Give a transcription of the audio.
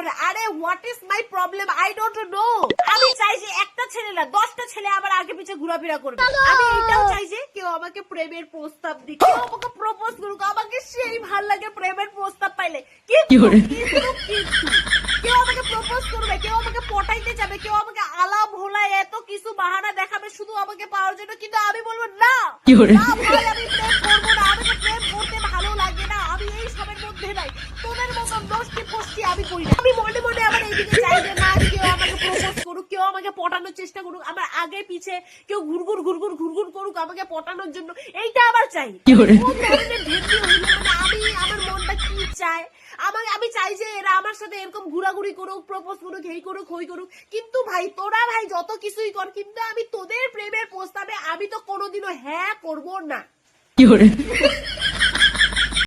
করে। আরে what is my problem, I don't know. আমি চাই যে একটা ছেলে না 10টা ছেলে আমার আগে পিছে ঘোরাফেরা করবে। আমি এটাও চাই যে কেউ আমাকে প্রেমের প্রস্তাব দিক, কেউ আমাকে প্রপোজ করুক, আমাকে সেই ভাল লাগে প্রেমের প্রস্তাব পাইলে। কিন্তু কেউ আমাকে প্রপোজ করবে, কেউ আমাকে পটাইতে যাবে, কেউ আমাকে আলাপ ভোলায় এত কিছু বাহানা দেখাবে শুধু আমাকে পাওয়ার জন্য, কিন্তু আমি বলবো না ভাই, আমি প্রেম করবো না, আমাকে প্রেম করতে ভালো লাগে না, আমি এই সবের মধ্যে নাই, তোদের মতো নষ্টি ফষ্টি আমি করি না। আমি মনে মনে আমার এইদিকে চাই যে না কেউ আমাকে প্রপোজ করুক, কেউ আমাকে পটানোর চেষ্টা করুক, আমার আগে পিছে কেউ ঘুরঘুর ঘুরঘুর ঘুরঘুর করুক আমাকে পটানোর জন্য, এইটা আবার চাই। কোন ধরনের ঢেকি হইলো, মানে আমি আমার মনটা কি চায়, আমি চাই যে এরা আমার সাথে এরকম ঘোরাঘুরি করুক, প্রপোজ করুক, এই করুক হই করুক, কিন্তু ভাই তোরা ভাই যত কিছুই কর, কিন্তু আমি তোদের প্রেমের প্রস্তাবে আমি তো কোনোদিনও হ্যাঁ করবো না।